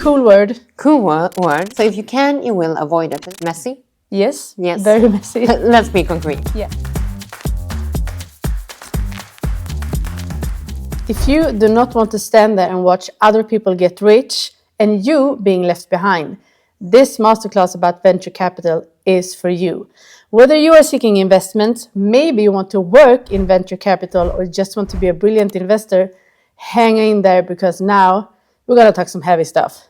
Cool word. Cool word. So if you can, you will avoid it. Messy? Yes. Yes. Very messy. Let's be concrete. Yeah. If you do not want to stand there and watch other people get rich and you being left behind, this masterclass about venture capital is for you. Whether you are seeking investment, maybe you want to work in venture capital, or just want to be a brilliant investor, hang in there because now we're going to talk some heavy stuff.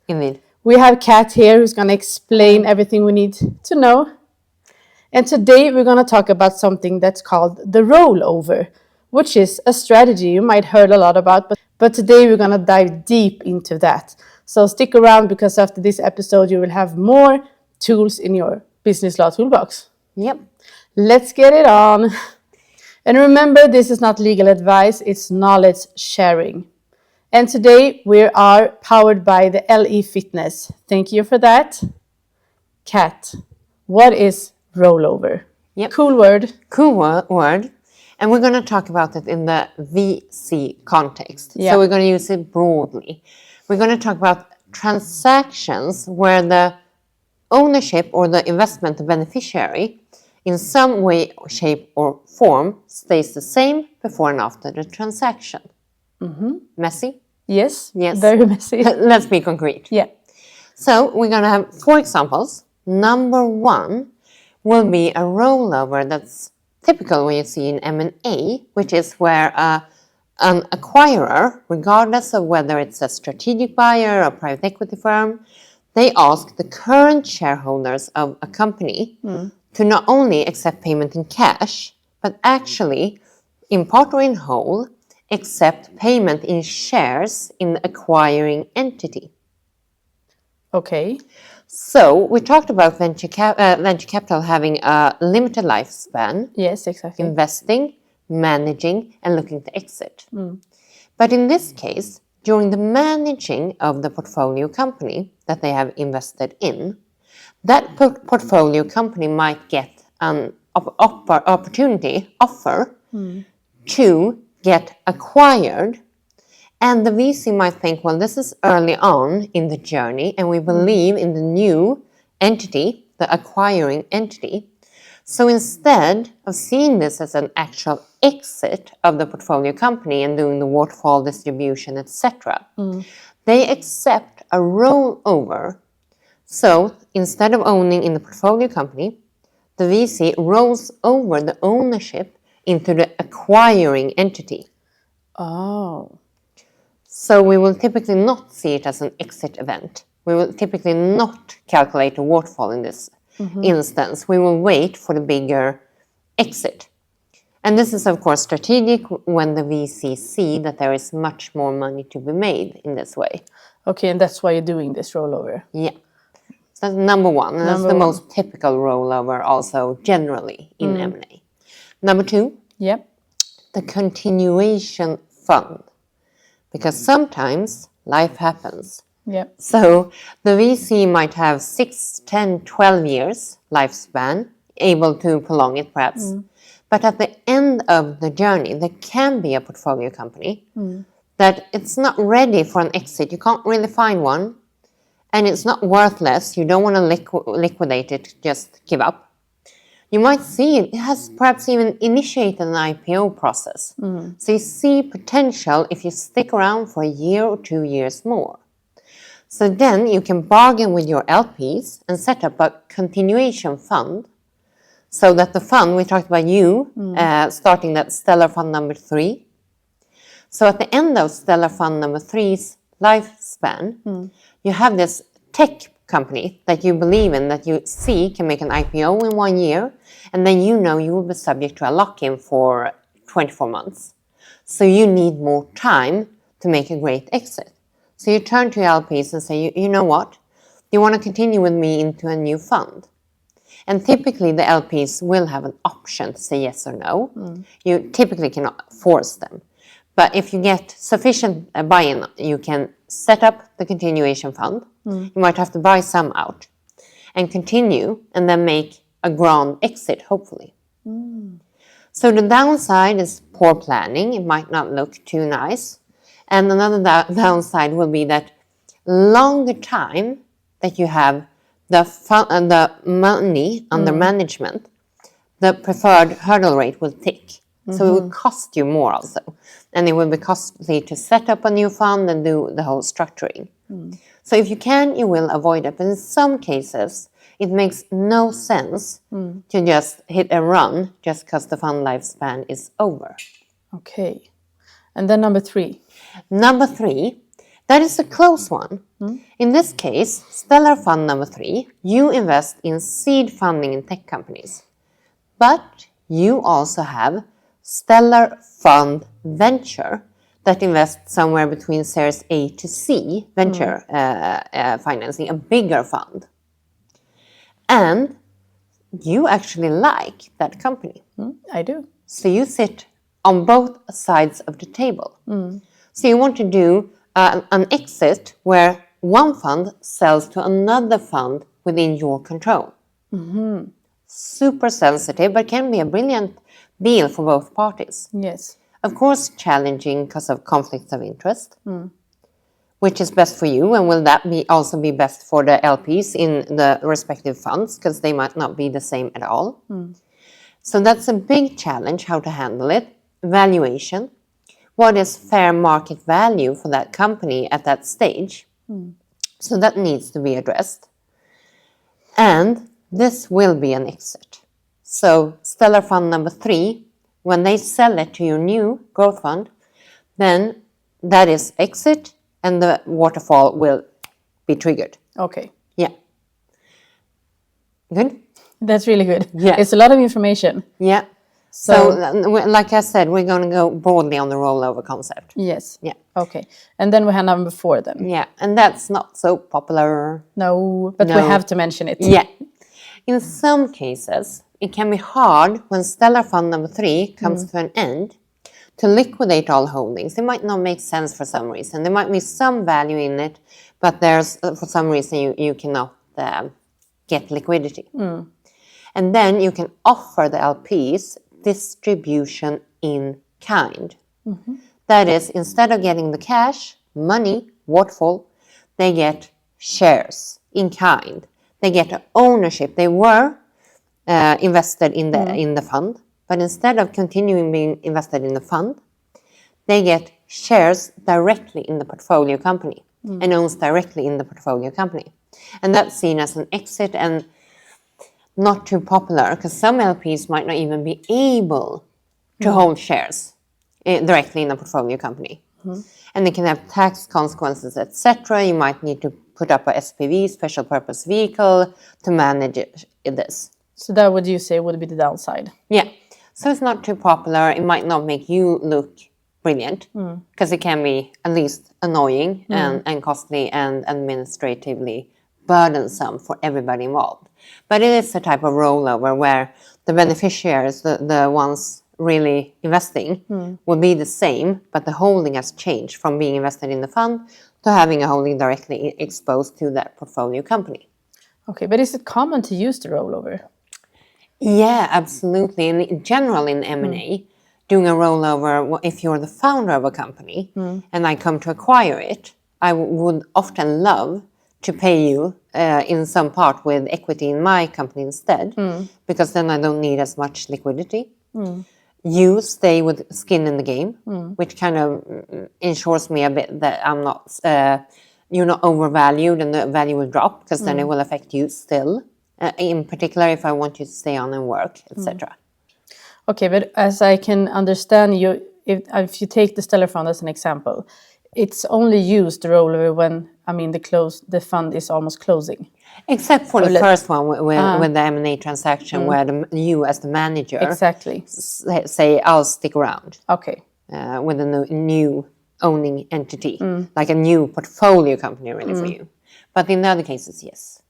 Indeed. We have Kat here who's going to explain everything we need to know. And today we're going to talk about something that's called the rollover, which is a strategy you might heard a lot about, but today we're going to dive deep into that. So stick around, because after this episode you will have more tools in your Business Law Toolbox. Yep. Let's get it on. And remember, this is not legal advice, it's knowledge sharing. And today we are powered by the LE Fitness. Thank you for that. Kat, what is rollover? Yep. Cool word. Cool word. And we're going to talk about it in the VC context. Yeah. So we're going to use it broadly. We're going to talk about transactions where the ownership or the investment, the beneficiary, in some way, shape, or form stays the same before and after the transaction. Mm-hmm. Messy? Yes. Yes. Very messy. Let's be concrete. Yeah. So we're going to have 4 examples. Number 1 will be a rollover that's typical when you see in M&A, which is where an acquirer, regardless of whether it's a strategic buyer or a private equity firm, they ask the current shareholders of a company to not only accept payment in cash, but actually, in part or in whole, accept payment in shares in the acquiring entity. Okay. So we talked about venture capital having a limited lifespan. Yes, exactly. Investing, managing, and looking to exit. But in this case, during the managing of the portfolio company that they have invested in, that portfolio company might get an offer to get acquired. And the VC might think, well, this is early on in the journey, and we believe in the new entity, the acquiring entity. So instead of seeing this as an actual exit of the portfolio company and doing the waterfall distribution, etc., they accept a rollover. So instead of owning in the portfolio company, the VC rolls over the ownership into the acquiring entity. Oh. So we will typically not see it as an exit event. We will typically not calculate a waterfall in this instance. We will wait for the bigger exit. And this is, of course, strategic when the VC see that there is much more money to be made in this way. Okay, and that's why you're doing this rollover. Yeah. So that's number 1. And that's the most typical rollover also generally in M&A. Number 2. Yep. The continuation fund. Because sometimes life happens. Yep. So the VC might have 6, 10, 12 years lifespan, able to prolong it perhaps. But at the end of the journey, there can be a portfolio company that it's not ready for an exit. You can't really find one. And it's not worthless. You don't want to liquidate it, just give up. You might see it has perhaps even initiated an IPO process. So you see potential if you stick around for a year or 2 years more. So then you can bargain with your LPs and set up a continuation fund, so that the fund, we talked about starting that Stellar Fund number 3. So at the end of Stellar Fund number 3's lifespan, you have this tech company that you believe in, that you see can make an IPO in 1 year, and then you know you will be subject to a lock-in for 24 months. So you need more time to make a great exit. So you turn to your LPs and say, you know what? You want to continue with me into a new fund? And typically the LPs will have an option to say yes or no. You typically cannot force them. But if you get sufficient buy-in, you can set up the continuation fund. You might have to buy some out and continue, and then make a grand exit, hopefully. So the downside is poor planning. It might not look too nice. And another downside will be that longer time that you have the money under management, the preferred hurdle rate will tick. So it will cost you more also. And it will be costly to set up a new fund and do the whole structuring. So if you can, you will avoid it. But in some cases, it makes no sense to just hit a run just because the fund lifespan is over. Okay. And then number 3. Number 3, that is a close one. In this case, Stellar Fund number 3, you invest in seed funding in tech companies. But you also have Stellar Fund Venture that invests somewhere between Series A to C venture financing, a bigger fund. And you actually like that company. I do. So you sit on both sides of the table. So you want to do an exit where one fund sells to another fund within your control. Super sensitive, but can be a brilliant deal for both parties. Yes. Of course, challenging because of conflicts of interest. Which is best for you, and will that also be best for the LPs in the respective funds, because they might not be the same at all. So that's a big challenge, how to handle it. Valuation. What is fair market value for that company at that stage? So that needs to be addressed. And this will be an exit. So Stellar Fund number 3, when they sell it to your new growth fund, then that is exit, and the waterfall will be triggered. Okay. Yeah. Good? That's really good. Yeah. It's a lot of information. Yeah. So, like I said, we're going to go broadly on the rollover concept. Yes. Yeah. Okay. And then we have number 4 then. Yeah. And that's not so popular. No, but we No. have to mention it. Yeah. In some cases, it can be hard when Stellar Fund number 3 comes to an end to liquidate all holdings. It might not make sense for some reason. There might be some value in it, but there's for some reason you cannot get liquidity. And then you can offer the LPs distribution in kind. That is, instead of getting the cash, money, waterfall, they get shares in kind. They get ownership. They were invested in the fund, but instead of continuing being invested in the fund, they get shares directly in the portfolio company and owns directly in the portfolio company. And that's seen as an exit and not too popular, because some LPs might not even be able to hold shares directly in a portfolio company. And they can have tax consequences, etc. You might need to put up a SPV, special purpose vehicle, to manage this. So that would you say would be the downside? Yeah. So it's not too popular. It might not make you look brilliant, because it can be at least annoying and costly and administratively burdensome for everybody involved. But it is a type of rollover where the beneficiaries, the ones really investing, will be the same, but the holding has changed from being invested in the fund to having a holding directly exposed to that portfolio company. Okay, but is it common to use the rollover? Yeah, absolutely. And in general, in M&A, doing a rollover, if you're the founder of a company and I come to acquire it, I would often love to pay you in some part with equity in my company instead, because then I don't need as much liquidity. You stay with skin in the game, which kind of ensures me a bit that I'm not, you're not overvalued and the value will drop, because then it will affect you still. In particular, if I want you to stay on and work, etc. Okay, but as I can understand you, if you take the Stellar Fund as an example, it's only used the rollover when the fund is almost closing. Except for the first one with the M&A transaction, where you as the manager exactly say I'll stick around. Okay. With a new owning entity, like a new portfolio company really for you. But in the other cases, yes.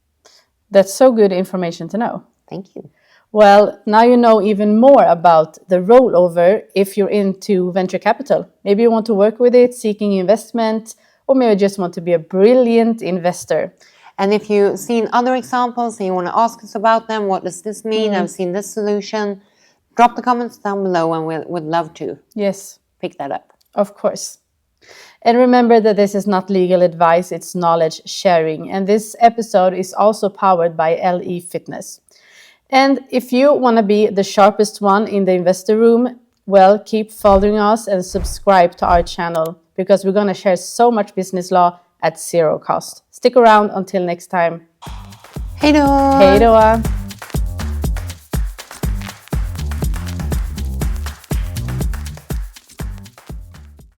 That's so good information to know. Thank you. Well, now you know even more about the rollover if you're into venture capital. Maybe you want to work with it, seeking investment, or maybe just want to be a brilliant investor. And if you've seen other examples and you want to ask us about them, what does this mean? I've seen this solution. Drop the comments down below and we'd love to Yes. pick that up. Of course. And remember that this is not legal advice, it's knowledge sharing. And this episode is also powered by LE Fitness. And if you want to be the sharpest one in the investor room, well, keep following us and subscribe to our channel, because we're going to share so much business law at zero cost. Stick around until next time. Hej då! Hej då!